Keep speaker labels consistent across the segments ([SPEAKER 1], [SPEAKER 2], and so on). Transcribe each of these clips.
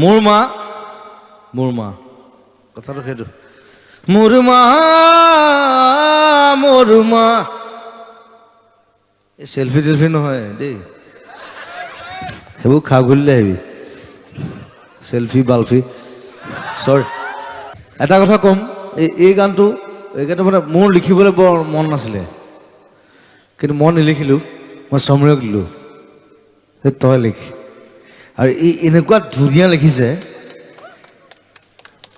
[SPEAKER 1] মোৰ মা কথাটো সেইটো মোৰ মা এই চেলফি টেলফি নহয় দেই সেইবোৰ খা ঘুলিলে আহিবি চেলফি বালফি চৰি এটা কথা ক'ম এই গানটো মানে মোৰ লিখিবলৈ বৰ মন নাছিলে কিন্তু মই নিলিখিলোঁ মই সমীৰক দিলোঁ তই লিখ আৰু এই এনেকুৱা ধুনীয়া লিখিছে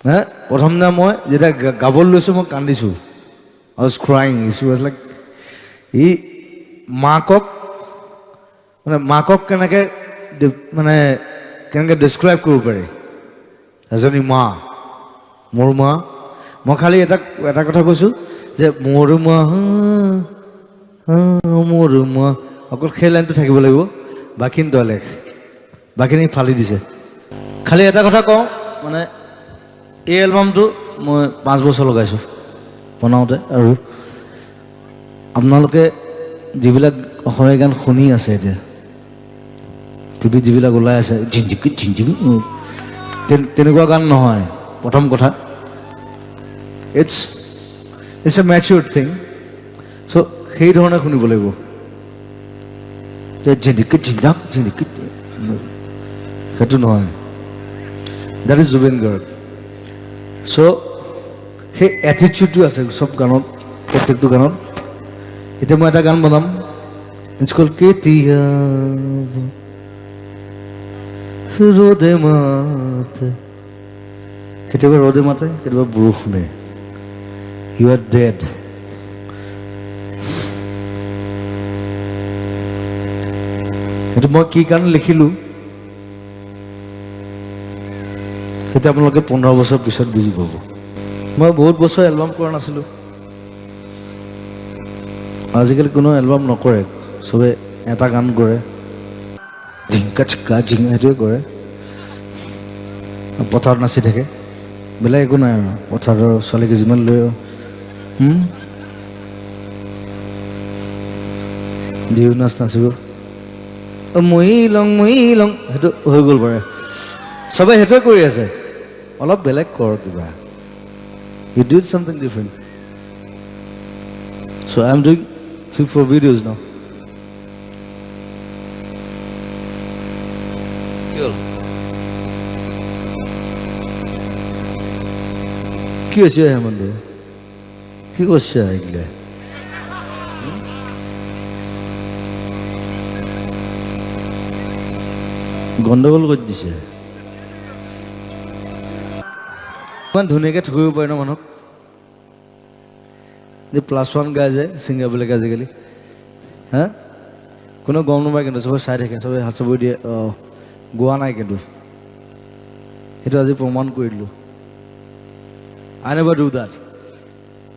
[SPEAKER 1] হা প্ৰথম দিনা মই যেতিয়া গাবলৈ লৈছোঁ মই কান্দিছোঁ আই ৱাজ ক্ৰাইং লাইক ই মাকক কেনেকৈ ডেছক্ৰাইব কৰিব পাৰি এজনী মা মোৰ মা মই খালি এটা কথা কৈছোঁ যে মোৰ মা অকল সেই লাইনটো থাকিব লাগিব বাকীখিনি তই লেখ বাকীখিনি ফালি দিছে খালি এটা কথা কওঁ মানে এই এলবামটো মই 5 বছৰ লগাইছোঁ বনাওঁতে আৰু আপোনালোকে যিবিলাক অসমীয়া গান শুনি আছে এতিয়া টিভিত যিবিলাক ওলাই আছে ঝিনঝিকি তেনেকুৱা গান নহয় প্ৰথম কথা ইটছ এ মেচিউৰ্ড থিং চ' সেই ধৰণে শুনিব লাগিব ঝিনঝিকি সেইটো নহয় দেট ইজ জুবিন গাৰ্গ চ' সেই এটিটিউডটো আছে চব গানত প্ৰত্যেকটো গানত এতিয়া মই এটা গান বনাম স্কুল কেতিয়া ৰ'দে মাতে কেতিয়াবা ৰ'দে মাতে কেতিয়াবা বৰষুণে ইউ আৰ ডেড সেইটো মই কি কাৰণে লিখিলোঁ সেইটো আপোনালোকে 15 বছৰ পিছত বুজি পাব মই বহুত বছৰ এলবাম কৰা নাছিলোঁ আজিকালি কোনো এলবাম নকৰে চবে এটা গান কৰে ঝিংকা চিক্কা সেইটোৱে কৰে পথাৰত নাচি থাকে বেলেগ একো নাই আৰু পথাৰৰ ছোৱালীকে যিমান লৈ বিহু নাচ নাচিব মই লং সেইটো হৈ গ'ল পাৰে চবে সেইটোৱে কৰি আছে অলপ বেলেগ কৰ কিবা you do something different so' I am doing 3-4 videos now কি হৈছে হেমন্ত কি কৰিছে এইগিলা গণ্ডগোল কৰি দিছে ইমান ধুনীয়াকৈ ঠকিব পাৰে ন মানুহক যে +1 গাই যায় ছিংগাৰবিলাকে আজিকালি হা কোনো গম নাপায় কিন্তু চবে চাই থাকে চবে হাত চাপৰি দিয়ে গোৱা নাই কিন্তু সেইটো আজি প্ৰমাণ কৰি দিলোঁ আই নেভাৰ ডু দেট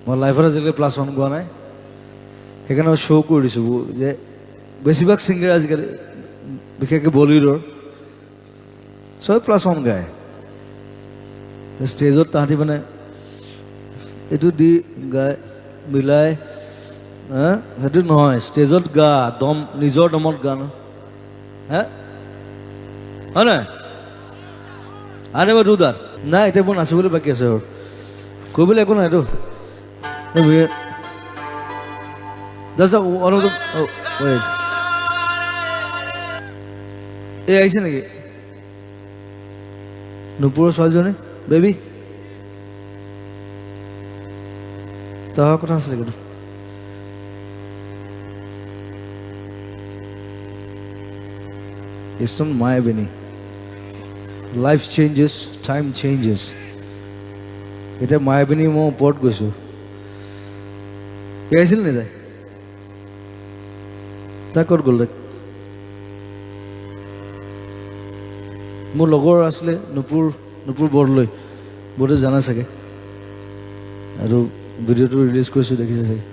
[SPEAKER 1] মই লাইফত আজিকালি +1 গোৱা নাই সেইকাৰণে মই শ্ব' কৰি দিছোঁ যে বেছিভাগ ছিংগাৰ আজিকালি বিশেষকৈ বলিউডৰ চবে +1 গায় ষ্টেজত তাহাঁতি মানে এইটো দি গায় মিলাই সেইটো নহয় ষ্টেজত গা দম নিজৰ দমত গা ন হা হয় নাই আই নেভাৰ ডু দেট নাই এতিয়া মোৰ নাচিবলৈ বাকী আছে আৰু কৰিবলৈ একো নাইতো এই আহিছে নেকি নুপুৰৰ ছোৱালীজনী বেবী তাৰ কথা আছিলে কিন্তু It's not my Benny. Life changes, time changes. এতিয়া মায়াবিনী মই ওপৰত গৈছোঁ আহিছিল নে তাই তাই ক'ত গ'ল মোৰ লগৰ আছিলে নুপুৰ বৰদলৈ বহুতে জানে চাগে আৰু ভিডিঅ'টো ৰিলিজ কৰিছোঁ দেখিছে চাগে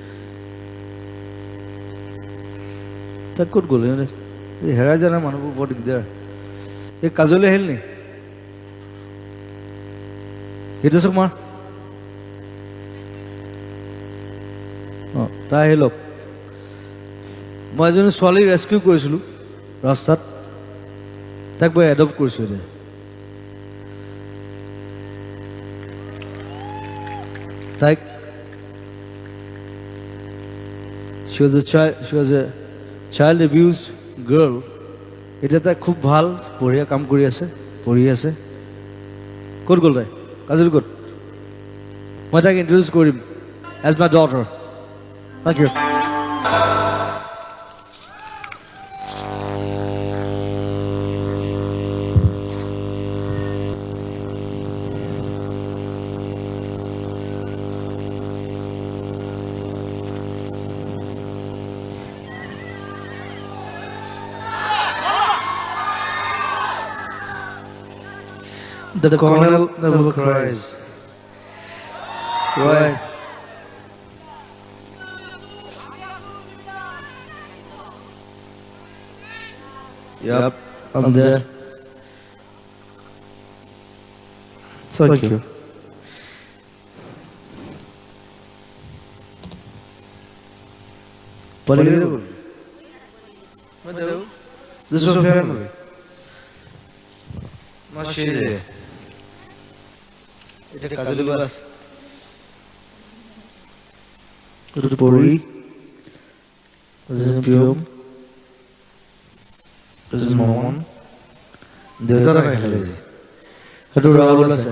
[SPEAKER 1] তাই ক'ত গ'ল হেৰাই জানে মানুহবোৰ বৰ দিগদাৰ এই কাজলৈ আহিল নি হিতেশ কুমাৰ তাই আহিলক মই এজনী ছোৱালী ৰেস্কিউ কৰিছিলোঁ ৰাস্তাত তাক মই এডপ্ট কৰিছোঁ এতিয়া তাইক she was a child abuse girl. এটা তাই খুব ভাল বঢ়িয়া কাম কৰি আছে পঢ়ি আছে ক'ত গ'ল তাই কাজল ক'ত মই তাইক ইন্ট্ৰডিউচ কৰিম as my daughter thank you The colonel never cries. Right. Yep, I'm there. Thank you. Political. This is a family. Mashallah. এটা কাজল বাস এটা পড়ি this is pure this is মমন দেউতা না খেলে এটা রাহুল আছে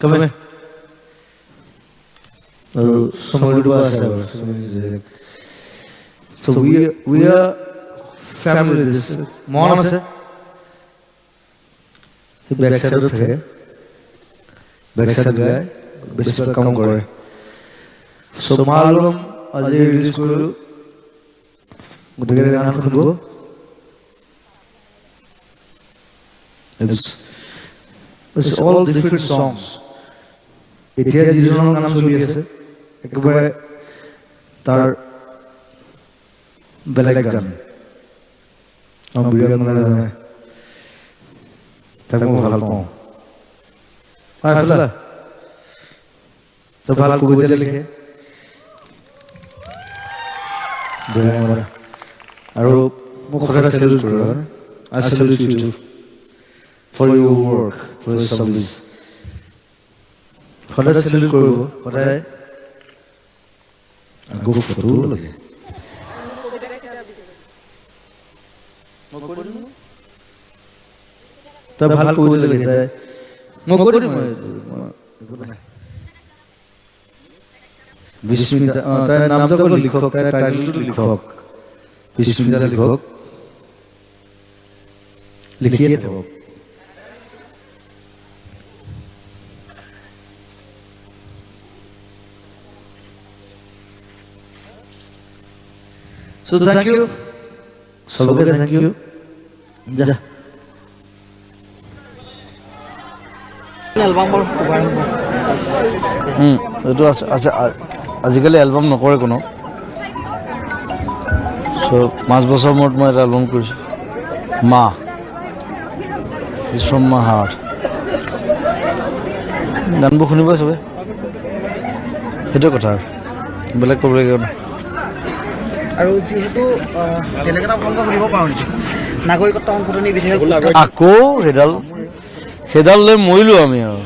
[SPEAKER 1] কমে আর সময় আছে so we are family this মন আছে ব্যাক সাইডে থাকে ব্যাকসাইড গায় বেশিরভাগ কাম করে সো মালুম আজি রিলিজ করলো গোটেই গান শুনব it's all different songs এতিয়া যিজন গান চলি আছে একেবাৰে তাৰ বেলেগ গান আমি বিৰাট মানে তাক মই ভাল পাওঁ তো ভাল কবিতা লিখে আৰু মোক সদায় চেলিউট কৰোঁ I salute you for your work for your service সদায় চেলিউট কৰিব সদায় আগৰ ফটো লাগে তই ভাল কবিতা লিখে মই কৰিম বিস্মিতা তার নামটা কোন লিখক তার টাইটেলটো লিখক বিস্মিতা লিখক লিখিয়ে থাকক সো থ্যাংক ইউ সবকে থ্যাংক ইউ যা এইটো আছে আজিকালি এলবাম নকৰে কোনো চ' 5 বছৰ মূৰত মই এটা এলবাম কৰিছোঁ মা ইজ ফ্ৰম মাই হাৰ্ট গানবোৰ শুনিব চবে সেইটো কথা আৰু বেলেগ ক'বলগীয়া নাই
[SPEAKER 2] আৰু যিহেতু বেলেগ এটা প্ৰসংগ শুনিব পাৰোঁ নেকি নাগৰিকত্ব সংশোধনী বিধেয়ক
[SPEAKER 1] আকৌ সেইডাল লৈ মৰিলোঁ আমি আৰু